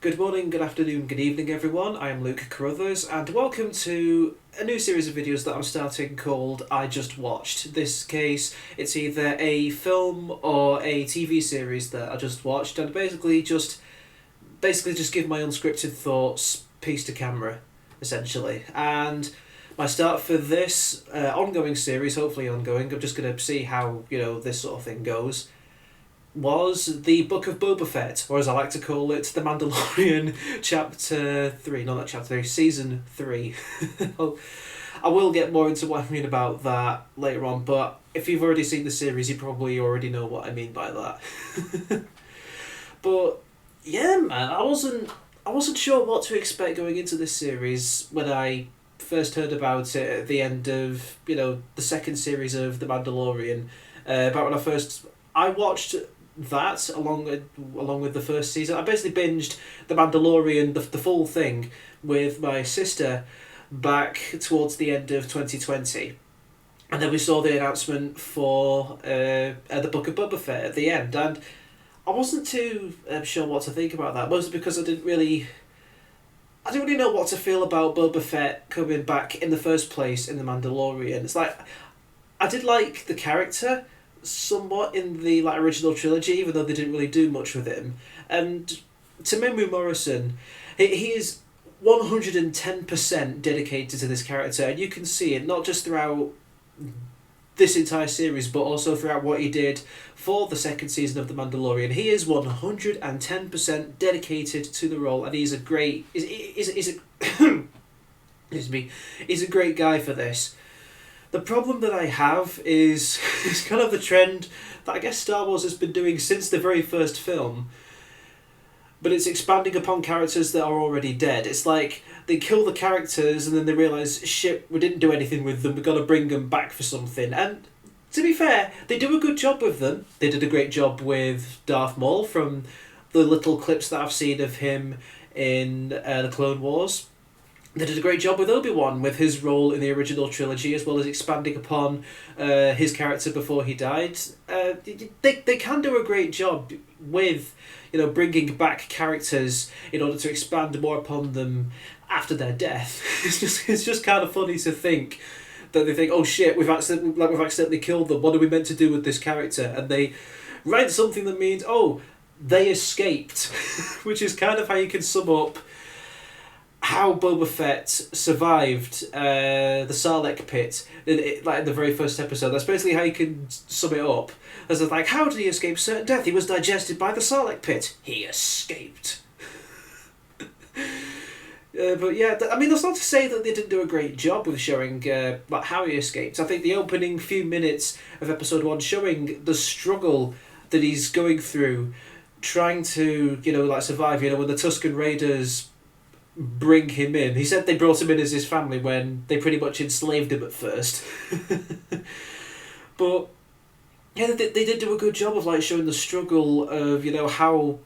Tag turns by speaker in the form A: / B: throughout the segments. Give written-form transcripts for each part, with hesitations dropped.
A: Good morning, good afternoon, good evening everyone. I am Luke Carruthers and welcome to a new series of videos that I'm starting called I Just Watched. This case, it's either a film or a TV series that I just watched and basically just give my unscripted thoughts piece to camera, essentially. And my start for this ongoing series, hopefully ongoing, I'm just going to see how, this sort of thing goes, was the Book of Boba Fett, or as I like to call it, The Mandalorian Chapter 3, not that Chapter 3, Season 3. I will get more into what I mean about that later on, but if you've already seen the series, you probably already know what I mean by that. But, yeah, man, I wasn't sure what to expect going into this series when I first heard about it at the end of, the second series of The Mandalorian. About when I watched that along with the first season. I basically binged The Mandalorian, the full thing, with my sister back towards the end of 2020. And then we saw the announcement for the Book of Boba Fett at the end, and I wasn't too sure what to think about that, mostly because I didn't really know what to feel about Boba Fett coming back in the first place in The Mandalorian. It's like, I did like the character somewhat in the original trilogy, even though they didn't really do much with him. And Temuera Morrison, he is 110% dedicated to this character, and you can see it not just throughout this entire series, but also throughout what he did for the second season of The Mandalorian. He is 110% dedicated to the role, and he's a great he's a great guy for this. The problem that I have is kind of the trend that I guess Star Wars has been doing since the very first film, but it's expanding upon characters that are already dead. It's like they kill the characters and then they realise, shit, we didn't do anything with them, we've got to bring them back for something. And to be fair, they do a good job with them. They did a great job with Darth Maul from the little clips that I've seen of him in the Clone Wars. They did a great job with Obi-Wan, with his role in the original trilogy, as well as expanding upon his character before he died. They can do a great job with, bringing back characters in order to expand more upon them after their death. It's just kind of funny to think that they think, oh shit, we've accidentally killed them. What are we meant to do with this character? And they write something that means, oh, they escaped, which is kind of how you can sum up how Boba Fett survived the Sarlacc pit in the very first episode. That's basically how you can sum it up. As it's like, how did he escape certain death? He was digested by the Sarlacc pit. He escaped. But yeah, that's not to say that they didn't do a great job with showing how he escaped. I think the opening few minutes of episode 1 showing the struggle that he's going through, trying to survive. When the Tusken Raiders bring him in. He said they brought him in as his family when they pretty much enslaved him at first. But yeah, they did do a good job of showing the struggle of how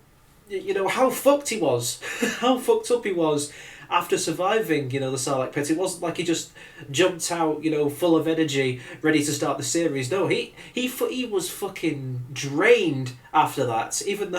A: fucked he was, how fucked up he was after surviving the Sarlacc pit. It wasn't like he just jumped out full of energy, ready to start the series. No, he was fucking drained after that. Even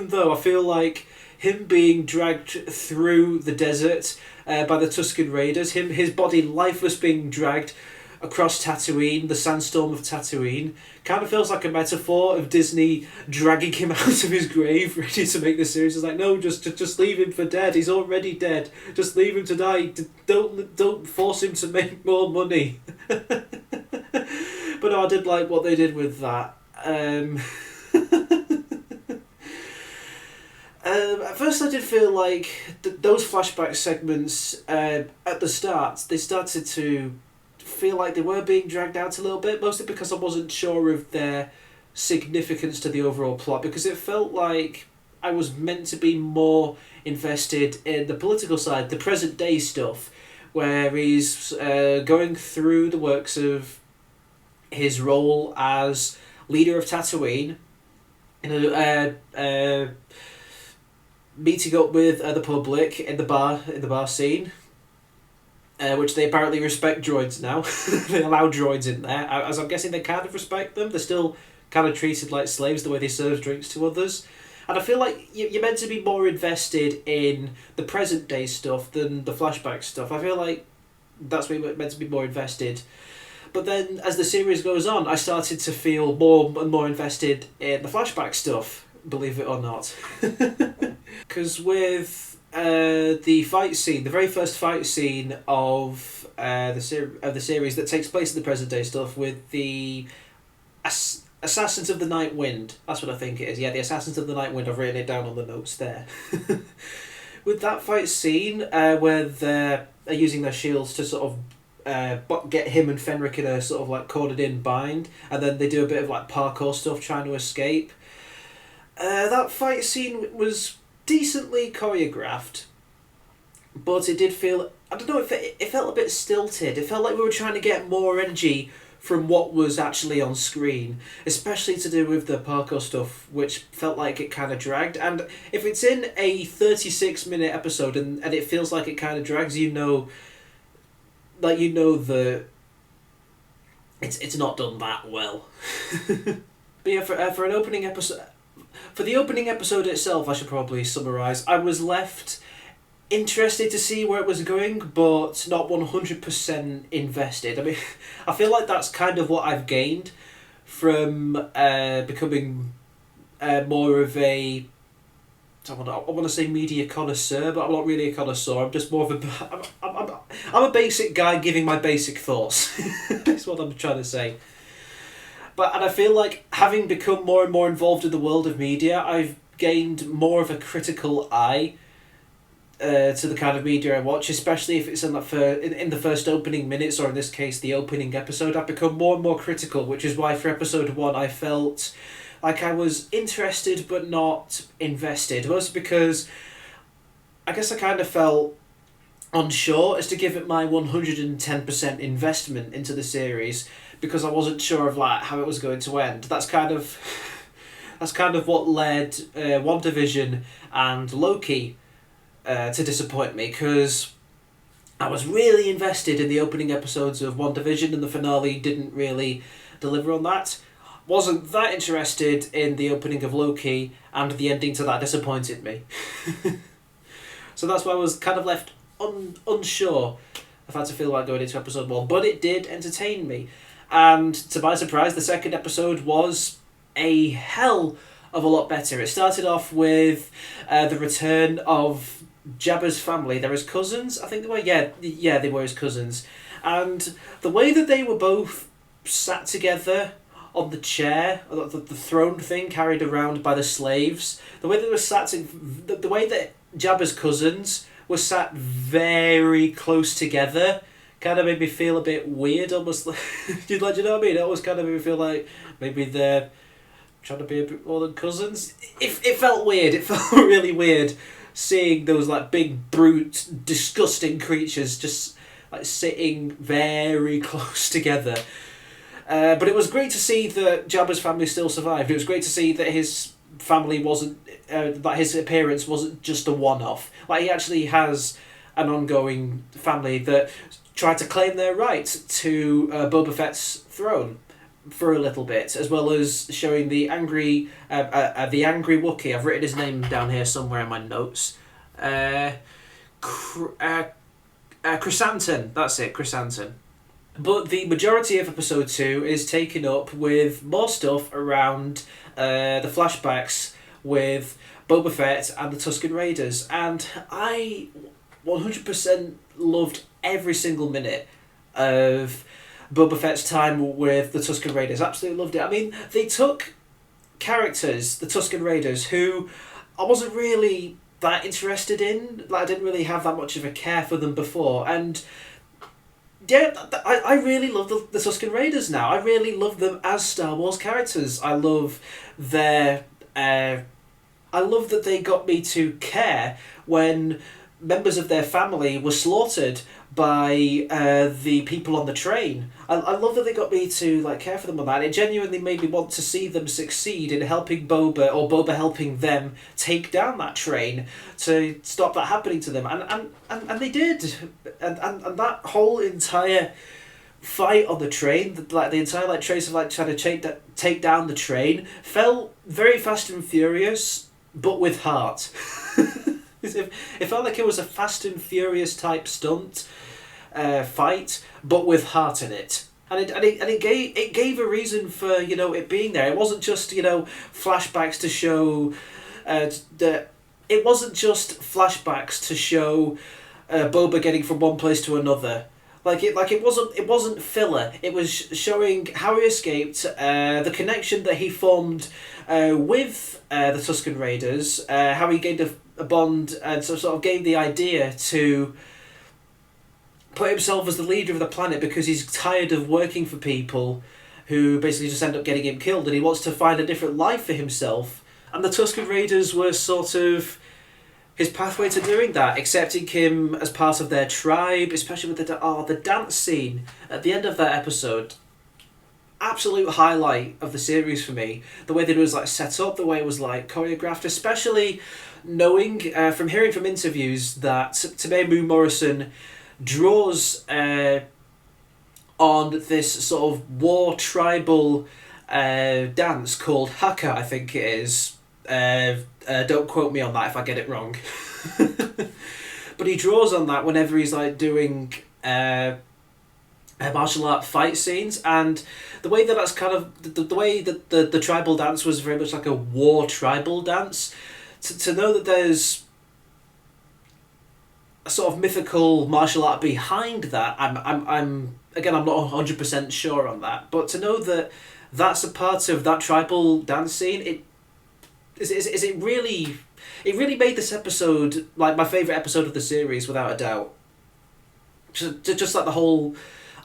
A: though I feel like him being dragged through the desert by the Tusken Raiders, his body lifeless being dragged across Tatooine, the sandstorm of Tatooine, kind of feels like a metaphor of Disney dragging him out of his grave, ready to make the series. It's like, no, just leave him for dead. He's already dead. Just leave him to die. Don't force him to make more money. But no, I did like what they did with that. At first I did feel like those flashback segments at the start, they started to feel like they were being dragged out a little bit, mostly because I wasn't sure of their significance to the overall plot, because it felt like I was meant to be more invested in the political side, the present day stuff, where he's going through the works of his role as leader of Tatooine, meeting up with the public in the bar scene, which they apparently respect droids now. They allow droids in there, as I'm guessing they kind of respect them. They're still kind of treated like slaves the way they serve drinks to others. And I feel like you're meant to be more invested in the present day stuff than the flashback stuff. I feel like that's where you're meant to be more invested. But then, as the series goes on, I started to feel more and more invested in the flashback stuff, believe it or not. Because with the fight scene, the very first fight scene of the series that takes place in the present day stuff with the Assassins of the Night Wind, that's what I think it is. Yeah, the Assassins of the Night Wind. I've written it down on the notes there. With that fight scene, where they're using their shields to sort of get him and Fenric in a sort of like corded in bind, and then they do a bit of like parkour stuff trying to escape. That fight scene was decently choreographed, but it did feel, I don't know, it felt a bit stilted. It felt like we were trying to get more energy from what was actually on screen, especially to do with the parkour stuff, which felt like it kind of dragged. And if it's in a 36-minute episode and it feels like it kind of drags, that it's not done that well. But yeah, for an opening episode, for the opening episode itself, I should probably summarise. I was left interested to see where it was going, but not 100% invested. I mean, I feel like that's kind of what I've gained from becoming more of a, I want to say media connoisseur, but I'm not really a connoisseur. I'm just more of a, I'm a basic guy giving my basic thoughts. That's what I'm trying to say. And I feel like having become more and more involved in the world of media, I've gained more of a critical eye to the kind of media I watch, especially if it's in the first opening minutes, or in this case the opening episode. I've become more and more critical, which is why for episode 1 I felt like I was interested but not invested, mostly because I guess I kind of felt unsure as to give it my 110% investment into the series, because I wasn't sure of like how it was going to end. That's kind of what led WandaVision and Loki to disappoint me, because I was really invested in the opening episodes of WandaVision and the finale didn't really deliver on that. Wasn't that interested in the opening of Loki, and the ending to that disappointed me. So that's why I was kind of left unsure of how to feel about going into episode 1, but it did entertain me. And to my surprise, the second episode was a hell of a lot better. It started off with the return of Jabba's family. They're his cousins, I think they were. Yeah, they were his cousins. And the way that they were both sat together on the chair, the throne thing carried around by the slaves, the way that they were sat in, the way that Jabba's cousins were sat very close together, kind of made me feel a bit weird, almost like, you know what I mean? It always kind of made me feel like maybe they're trying to be a bit more than cousins. It felt weird. It felt really weird seeing those like big, brute, disgusting creatures just like sitting very close together. But it was great to see that Jabba's family still survived. It was great to see that his family wasn't, that his appearance wasn't just a one-off. Like, he actually has an ongoing family that tried to claim their right to Boba Fett's throne for a little bit, as well as showing the angry Wookiee. I've written his name down here somewhere in my notes. Chrysanthemum. That's it, Chrysanthemum. But the majority of episode 2 is taken up with more stuff around the flashbacks with Boba Fett and the Tusken Raiders, and I 100% loved every single minute of Boba Fett's time with the Tusken Raiders. Absolutely loved it. I mean, they took characters, the Tusken Raiders, who I wasn't really that interested in. Like, I didn't really have that much of a care for them before, and yeah, I really love the Tusken Raiders now. I really love them as Star Wars characters. I love their I love that they got me to care when members of their family were slaughtered by the people on the train. I love that they got me to like care for them on that. It genuinely made me want to see them succeed in helping Boba, or Boba helping them take down that train to stop that happening to them. And they did. And that whole entire fight on the train, the entire like trace of like trying to take down the train, felt very Fast and Furious but with heart. It felt like it was a Fast and Furious type stunt fight, but with heart in it. And it gave a reason for, it being there. It wasn't just, flashbacks to show that it wasn't just flashbacks to show Boba getting from one place to another. It wasn't filler. It was showing how he escaped, the connection that he formed with the Tusken Raiders, how he gained a bond, and sort of gained the idea to put himself as the leader of the planet because he's tired of working for people who basically just end up getting him killed, and he wants to find a different life for himself. And the Tusken Raiders were sort of his pathway to doing that, accepting him as part of their tribe, especially with the dance scene at the end of that episode. Absolute highlight of the series for me. The way that it was set up, the way it was choreographed, especially knowing from hearing from interviews that Tememu Morrison draws on this sort of war tribal dance called haka, I think it is. Don't quote me on that if I get it wrong. But he draws on that whenever he's doing martial art fight scenes, and the way that that's kind of the way that the tribal dance was very much like a war tribal dance. To know that there's a sort of mythical martial art behind that, I'm again, I'm not 100% sure on that, but to know that that's a part of that tribal dance scene, it really made this episode my favourite episode of the series without a doubt. Just the whole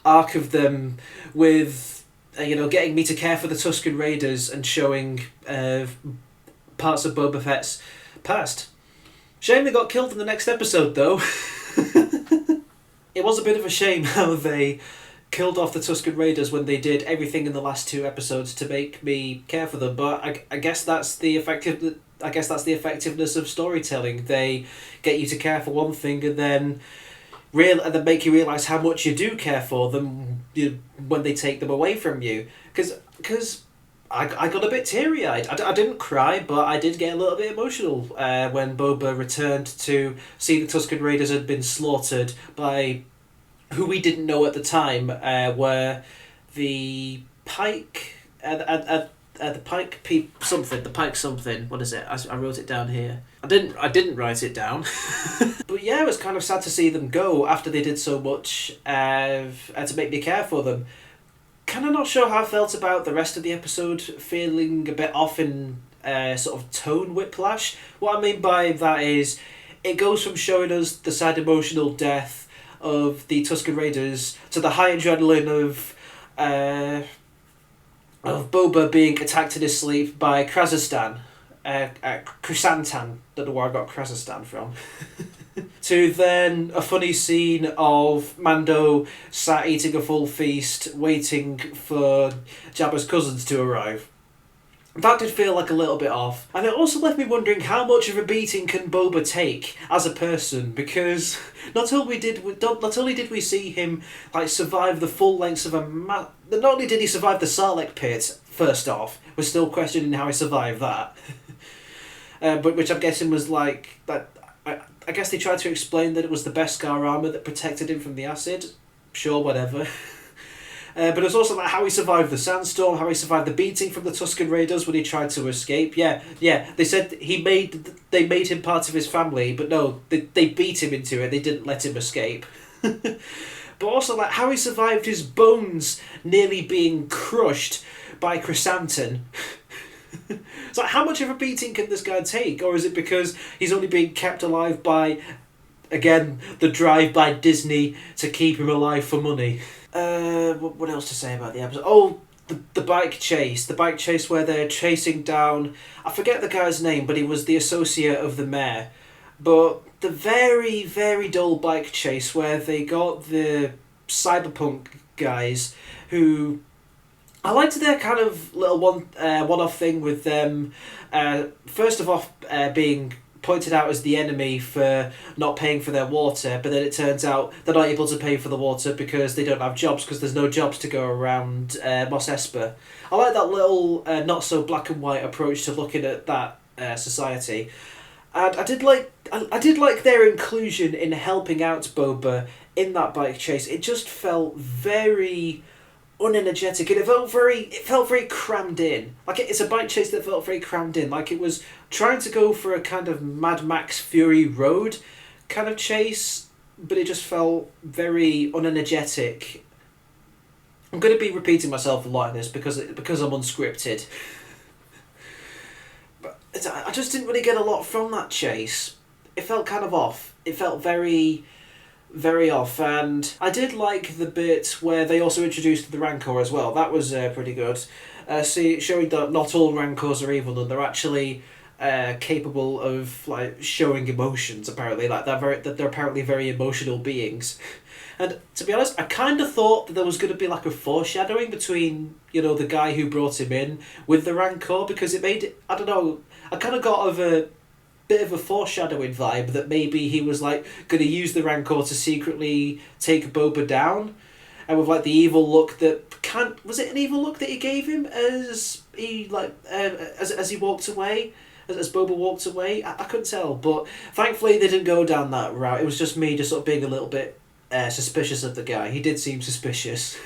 A: arc of them with getting me to care for the Tusken Raiders and showing parts of Boba Fett's past. Shame they got killed in the next episode though. It was a bit of a shame how they killed off the Tusken Raiders when they did everything in the last 2 episodes to make me care for them, but I guess that's the effectiveness of storytelling. They get you to care for one thing and then make you realise how much you do care for them when they take them away from you. Because I got a bit teary-eyed. I didn't cry, but I did get a little bit emotional when Boba returned to see the Tusken Raiders had been slaughtered by who we didn't know at the time were the Pike... the Pike something. What is it? I wrote it down here. I didn't write it down. But yeah, it was kind of sad to see them go after they did so much to make me care for them. Kind of not sure how I felt about the rest of the episode, feeling a bit off in sort of tone whiplash. What I mean by that is it goes from showing us the sad emotional death of the Tusken Raiders to the high adrenaline of Boba being attacked in his sleep by Krazistan. Chrysantan, don't know where I got Krazistan from. To then a funny scene of Mando sat eating a full feast, waiting for Jabba's cousins to arrive. That did feel like a little bit off. And it also left me wondering how much of a beating can Boba take as a person, because not only did we see him survive the full lengths of not only did he survive the Sarlacc pit, first off, we're still questioning how he survived that. But which I'm guessing was that. I guess they tried to explain that it was the Beskar armour that protected him from the acid. Sure, whatever. But it's also how he survived the sandstorm, how he survived the beating from the Tusken Raiders when he tried to escape. Yeah. They said they made him part of his family, but no, they beat him into it. They didn't let him escape. But also how he survived his bones nearly being crushed by Chrysantan. So how much of a beating can this guy take? Or is it because he's only being kept alive by, again, the drive by Disney to keep him alive for money? What else to say about the episode? Oh, the bike chase. The bike chase where they're chasing down... I forget the guy's name, but he was the associate of the mayor. But the very, very dull bike chase where they got the cyberpunk guys who... I liked their kind of little one-off thing with them. First of all, being pointed out as the enemy for not paying for their water, but then it turns out they're not able to pay for the water because they don't have jobs, because there's no jobs to go around Mos Espa. I like that little not so black and white approach to looking at that society. And I did like their inclusion in helping out Boba in that bike chase. It just felt very unenergetic, and it felt very crammed in. Like it's a bike chase that felt very crammed in. Like it was trying to go for a kind of Mad Max Fury Road kind of chase, but it just felt very unenergetic. I'm going to be repeating myself a lot in this because I'm unscripted. But I just didn't really get a lot from that chase. It felt kind of off. It felt very, very off, and I did like the bit where they also introduced the Rancor as well. That was pretty good. Showing that not all Rancors are evil and they're actually capable of like showing emotions. Apparently, like they're apparently very emotional beings. And to be honest, I kind of thought that there was going to be like a foreshadowing between, the guy who brought him in with the Rancor, because it made it, I don't know, I kind of got a bit of a foreshadowing vibe that maybe he was like going to use the Rancor to secretly take Boba down, and with like the evil look that was it an evil look that he gave him as he as he walked away? As Boba walked away? I couldn't tell, but thankfully they didn't go down that route. It was just me just sort of being a little bit suspicious of the guy. He did seem suspicious.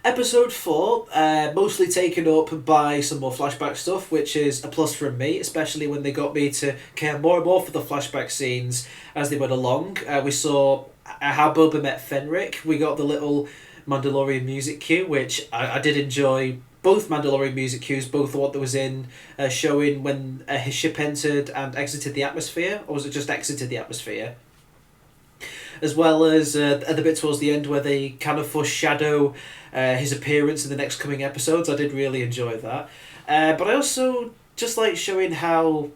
A: Episode 4, mostly taken up by some more flashback stuff, which is a plus from me, especially when they got me to care more and more for the flashback scenes as they went along. We saw how Boba met Fenric. We got the little Mandalorian music cue, which I did enjoy. Both Mandalorian music cues, both the one that was in showing when his ship entered and exited the atmosphere, or was it just exited the atmosphere? As well as at the bit towards the end where they kind of foreshadow his appearance in the next coming episodes. I did really enjoy that. But I also just like showing how,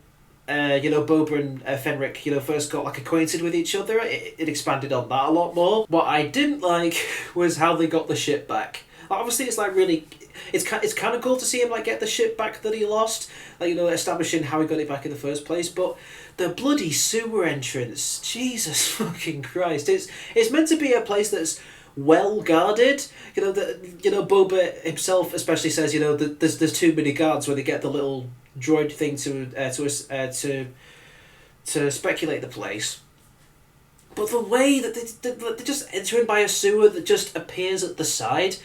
A: Boba and Fenric, first got like acquainted with each other. It expanded on that a lot more. What I didn't like was how they got the ship back. Obviously, it's like really, it's kind of cool to see him like get the ship back that he lost, like establishing how he got it back in the first place. But the bloody sewer entrance, Jesus fucking Christ! It's meant to be a place that's well guarded. Boba himself especially says that there's too many guards where they get the little droid thing to speculate the place. But the way that they just enter in by a sewer that just appears at the side.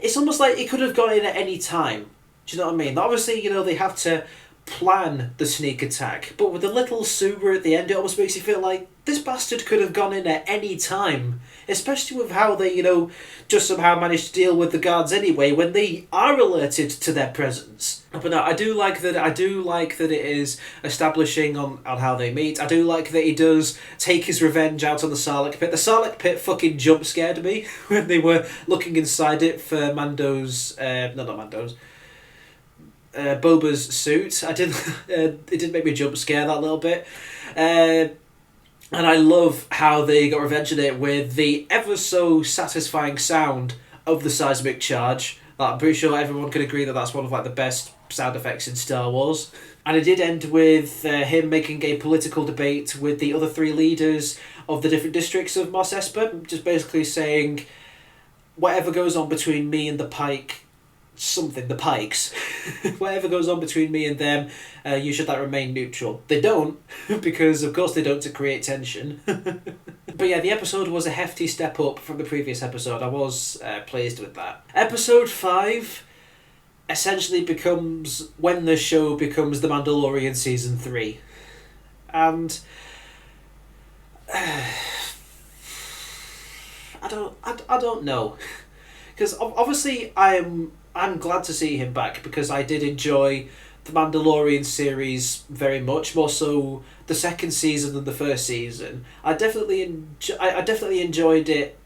A: It's almost like it could have gone in at any time. Do you know what I mean? Obviously, they have to plan the sneak attack, but with the little sewer at the end, it almost makes you feel like this bastard could have gone in at any time. Especially with how they, just somehow managed to deal with the guards anyway when they are alerted to their presence. But no, I do like that it is establishing on how they meet. I do like that he does take his revenge out on the Sarlacc pit. The Sarlacc pit fucking jump scared me when they were looking inside it for Boba's suit. It did make me jump scare that little bit. And I love how they got revenge on it with the ever so satisfying sound of the seismic charge. I'm pretty sure everyone can agree that that's one of like the best sound effects in Star Wars. And it did end with him making a political debate with the other 3 leaders of the different districts of Mos Espa, just basically saying, whatever goes on between me and the Pikes, whatever goes on between me and them, you should remain neutral. They don't, because of course they don't, to create tension. But yeah, the episode was a hefty step up from the previous episode. I was pleased with that. Episode 5 essentially becomes when the show becomes The Mandalorian Season 3. And I don't know. Because obviously I'm glad to see him back, because I did enjoy the Mandalorian series very much, more so the second season than the first season. I definitely enjoyed it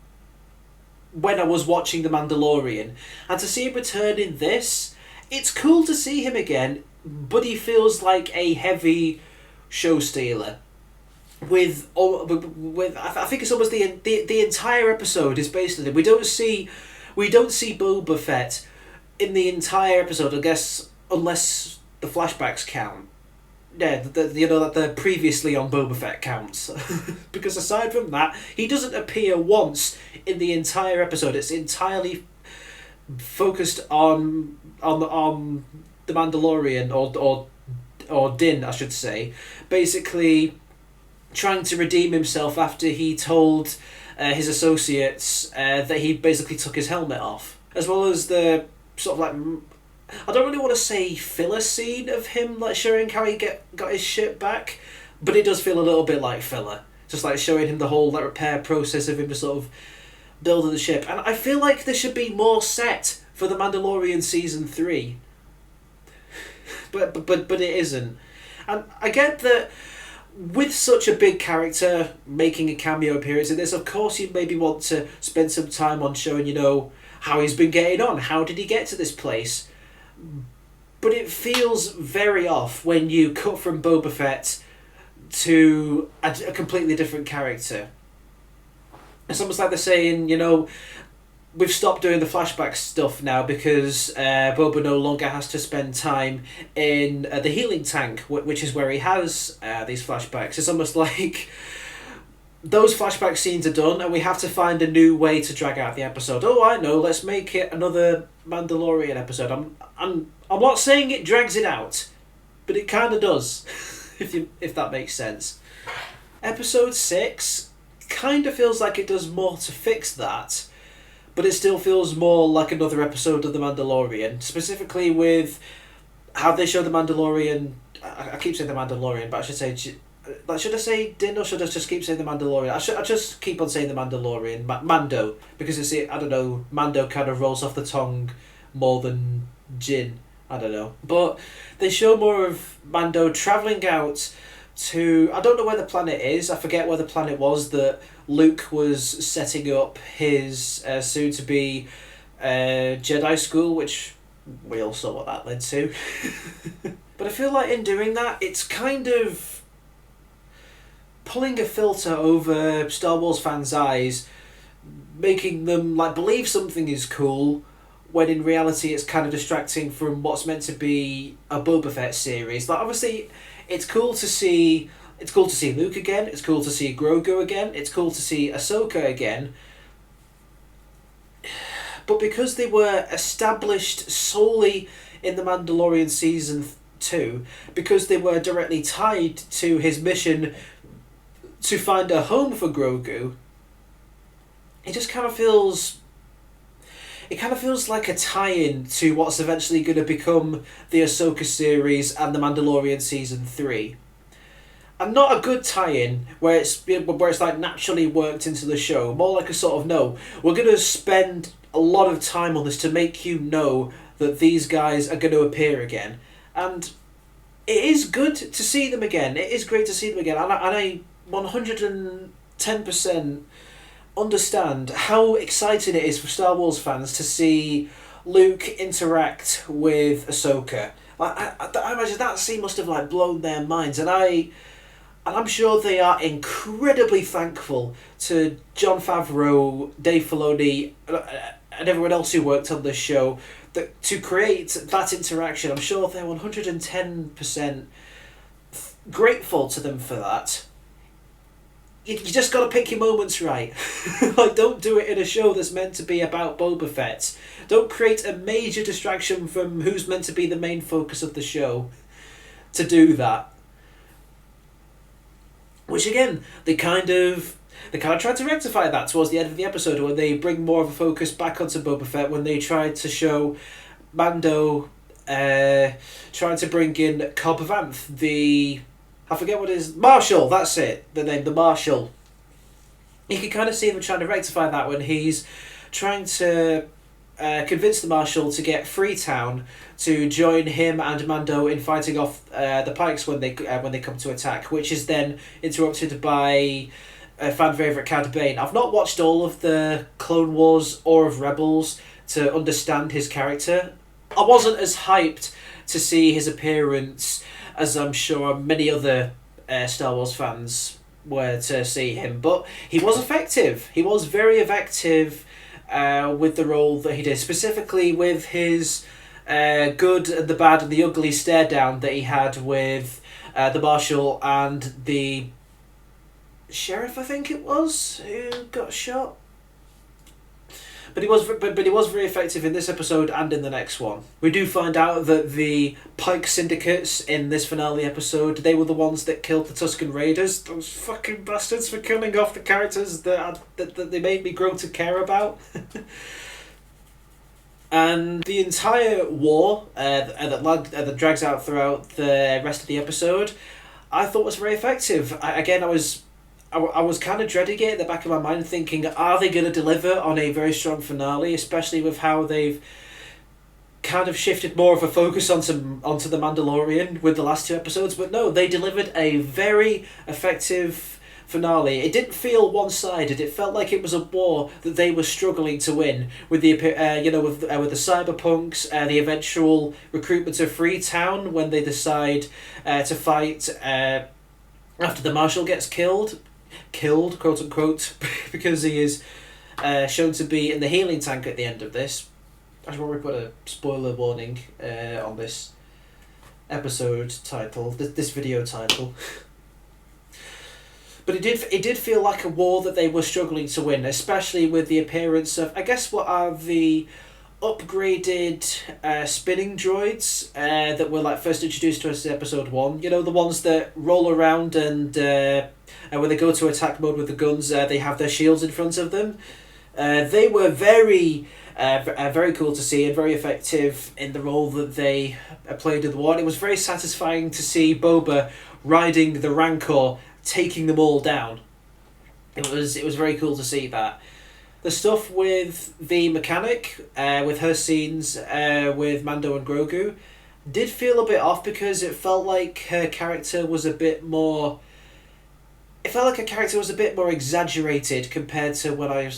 A: when I was watching The Mandalorian, and to see him return in this, it's cool to see him again, but he feels like a heavy show stealer. With I think it's almost the entire episode is basically we don't see Boba Fett in the entire episode, I guess, unless the flashbacks count. Yeah, that the previously on Boba Fett counts. Because aside from that, he doesn't appear once in the entire episode. It's entirely focused on the Mandalorian, or or Din, I should say, basically trying to redeem himself after he told his associates that he basically took his helmet off, as well as the sort of like, I don't really want to say filler scene of him like showing how he got his ship back, but it does feel a little bit like filler, just like showing him the whole like repair process of him just sort of building the ship. And I feel like there should be more set for the Mandalorian season 3, but it isn't. And I get that with such a big character making a cameo appearance in this, of course you maybe want to spend some time on showing, how he's been getting on. How did he get to this place? But it feels very off when you cut from Boba Fett to a completely different character. It's almost like they're saying, we've stopped doing the flashback stuff now because Boba no longer has to spend time in the healing tank, which is where he has these flashbacks. It's almost like those flashback scenes are done and we have to find a new way to drag out the episode. Oh, I know, let's make it another Mandalorian episode. I'm not saying it drags it out, but it kind of does, if that makes sense. Episode 6 kind of feels like it does more to fix that, but it still feels more like another episode of The Mandalorian, specifically with how they show The Mandalorian. I keep saying The Mandalorian, but I should say, should I say Din or should I just keep saying The Mandalorian? I just keep on saying The Mandalorian, Mando, because I don't know, Mando kind of rolls off the tongue more than Jin, I don't know. But they show more of Mando travelling out to, I don't know where the planet is, I forget where the planet was that Luke was setting up his soon-to-be Jedi school, which we all saw what that led to. But I feel like in doing that, it's kind of pulling a filter over Star Wars fans' eyes, making them like believe something is cool, when in reality it's kind of distracting from what's meant to be a Boba Fett series. Like, obviously, it's cool to see Luke again, it's cool to see Grogu again, it's cool to see Ahsoka again. But because they were established solely in The Mandalorian Season 2, because they were directly tied to his mission to find a home for Grogu, it just kind of feels... It kind of feels like a tie-in to what's eventually going to become the Ahsoka series and The Mandalorian Season 3. And not a good tie-in where it's like naturally worked into the show. More like a sort of, no, we're going to spend a lot of time on this to make you know that these guys are going to appear again. And it is good to see them again. It is great to see them again. And I 110% understand how exciting it is for Star Wars fans to see Luke interact with Ahsoka. I imagine that scene must have like blown their minds, and I'm sure they are incredibly thankful to Jon Favreau, Dave Filoni, and everyone else who worked on this show to create that interaction. I'm sure they're 110% grateful to them for that. You just got to pick your moments right. Like, don't do it in a show that's meant to be about Boba Fett. Don't create a major distraction from who's meant to be the main focus of the show to do that. Which again, they kind of tried to rectify that towards the end of the episode when they bring more of a focus back onto Boba Fett, when they tried to show Mando trying to bring in Cobb Vanth, I forget what his... Marshall, that's it. The name, the Marshal. You can kind of see them trying to rectify that when he's trying to convince the Marshal to get Freetown to join him and Mando in fighting off the Pikes when they come to attack, which is then interrupted by fan favourite Cad Bane. I've not watched all of the Clone Wars or of Rebels to understand his character. I wasn't as hyped to see his appearance as I'm sure many other Star Wars fans were to see him. But he was effective. He was very effective with the role that he did, specifically with his good and the bad and the ugly stare down that he had with the Marshal and the Sheriff, I think it was, who got shot. But he was very effective in this episode and in the next one. We do find out that the Pike Syndicates in this finale episode, they were the ones that killed the Tusken Raiders. Those fucking bastards for killing off the characters that they made me grow to care about. And the entire war that drags out throughout the rest of the episode, I thought was very effective. I was kind of dreading it at the back of my mind, thinking, are they going to deliver on a very strong finale, especially with how they've kind of shifted more of a focus onto the Mandalorian with the last two episodes. But no, they delivered a very effective finale. It didn't feel one-sided. It felt like it was a war that they were struggling to win with the with the cyberpunks, the eventual recruitment of Freetown when they decide to fight after the Marshal gets killed, quote unquote, because he is shown to be in the healing tank at the end of this. I just want to put a spoiler warning on this episode title, this video title. But it did feel like a war that they were struggling to win, especially with the appearance of, I guess, what are the upgraded spinning droids that were like first introduced to us in episode 1. You know, the ones that roll around and when they go to attack mode with the guns, they have their shields in front of them. They were very cool to see and very effective in the role that they played in the war. And it was very satisfying to see Boba riding the Rancor, taking them all down. It was very cool to see that. The stuff with the mechanic, with her scenes with Mando and Grogu, did feel a bit off because it felt like her character was a bit more... It felt like her character was a bit more exaggerated compared to when I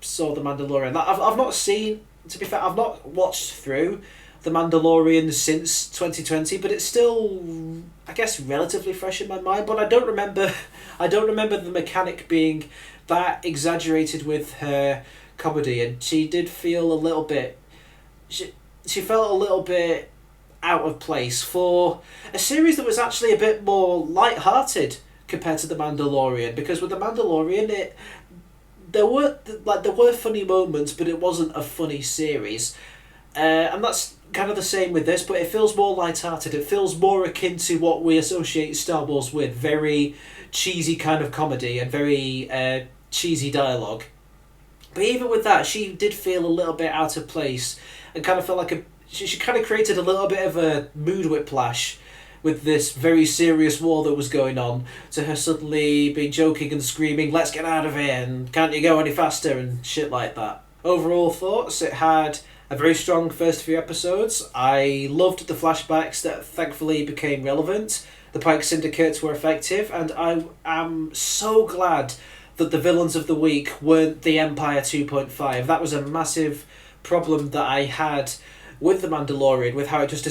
A: saw The Mandalorian. I've not seen... To be fair, I've not watched through The Mandalorian since 2020, but it's still, I guess, relatively fresh in my mind. But I don't remember the mechanic being that exaggerated with her comedy, and she did feel a little bit. She felt a little bit out of place for a series that was actually a bit more light-hearted compared to The Mandalorian. Because with The Mandalorian, there were funny moments, but it wasn't a funny series, and that's kind of the same with this, but it feels more light-hearted. It feels more akin to what we associate Star Wars with, very cheesy kind of comedy and very cheesy dialogue. But even with that, she did feel a little bit out of place and kind of felt like she kind of created a little bit of a mood whiplash with this very serious war that was going on, to her suddenly being joking and screaming, "Let's get out of here," and "Can't you go any faster," and shit like that. Overall thoughts, it had a very strong first few episodes. I loved the flashbacks that thankfully became relevant. The Pike Syndicates were effective, and I am so glad that the villains of the week weren't the Empire 2.5. That was a massive problem that I had with The Mandalorian, with how it just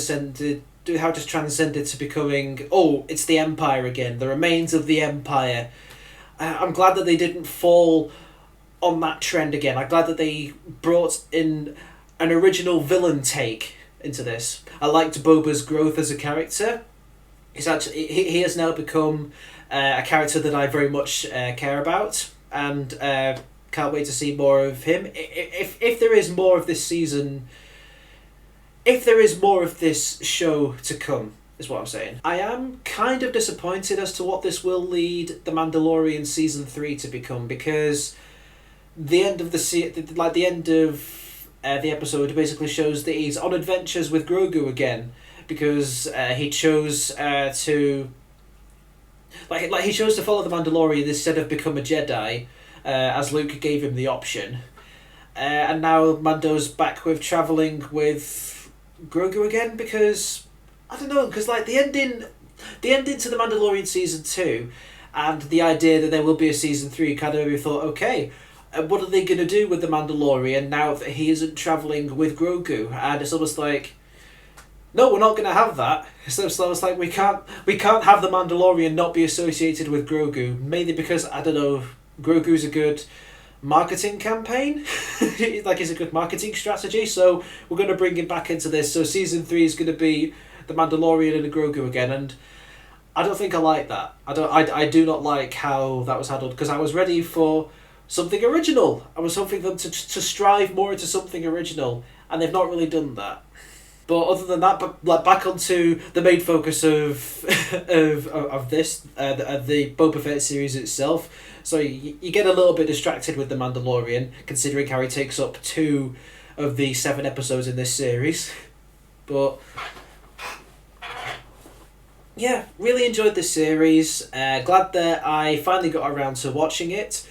A: transcended to becoming, oh, it's the Empire again, the remains of the Empire. I'm glad that they didn't fall on that trend again. I'm glad that they brought in an original villain take into this. I liked Boba's growth as a character. He has now become a character that I very much care about, and can't wait to see more of him. If there is more of this season, if there is more of this show to come, is what I'm saying. I am kind of disappointed as to what this will lead The Mandalorian Season 3 to become, because the end of the episode basically shows that he's on adventures with Grogu again, because he chose to follow the Mandalorian instead of become a Jedi, as Luke gave him the option, and now Mando's back with traveling with Grogu again, because I don't know, because like the ending to The Mandalorian Season 2 and the idea that there will be a Season 3 kind of made me thought, okay, what are they going to do with the Mandalorian now that he isn't travelling with Grogu? And it's almost like, no, we're not going to have that. So it's like we can't have the Mandalorian not be associated with Grogu, mainly because, I don't know, Grogu's a good marketing campaign, like it's a good marketing strategy. So we're going to bring him back into this. So Season 3 is going to be the Mandalorian and the Grogu again, and I don't think I like that. I do not like how that was handled, because I was ready for something original. I was hoping them to strive more into something original, and they've not really done that. But other than that, back onto the main focus of this, the Boba Fett series itself. So you get a little bit distracted with The Mandalorian, considering how he takes up 2 of the 7 episodes in this series. But yeah, really enjoyed this series. Glad that I finally got around to watching it.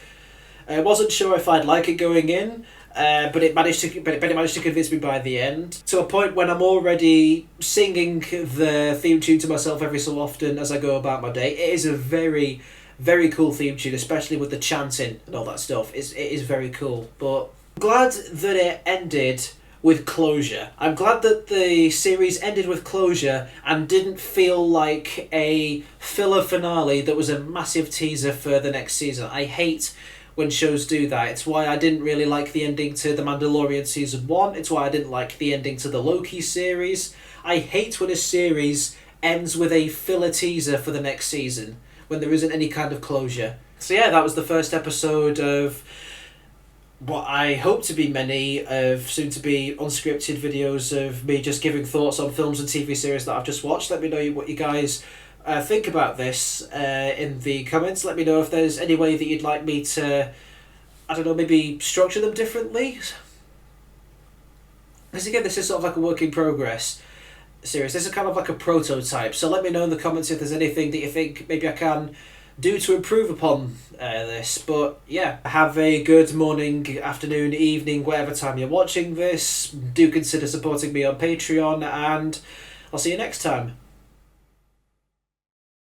A: I wasn't sure if I'd like it going in, but it managed to convince me by the end, to a point when I'm already singing the theme tune to myself every so often as I go about my day. It is a very, very cool theme tune, especially with the chanting and all that stuff. It is very cool. But I'm glad that it ended with closure. I'm glad that the series ended with closure and didn't feel like a filler finale that was a massive teaser for the next season. I hate when shows do that. It's why I didn't really like the ending to The Mandalorian Season 1. It's why I didn't like the ending to the Loki series. I hate when a series ends with a filler teaser for the next season, when there isn't any kind of closure. So yeah, that was the first episode of what I hope to be many of soon-to-be unscripted videos of me just giving thoughts on films and TV series that I've just watched. Let me know what you guys think about this in the comments. Let me know if there's any way that you'd like me to, I don't know, maybe structure them differently. Because again, this is sort of like a work in progress series. This is kind of like a prototype. So let me know in the comments if there's anything that you think maybe I can do to improve upon this. But yeah, have a good morning, afternoon, evening, whatever time you're watching this. Do consider supporting me on Patreon, and I'll see you next time.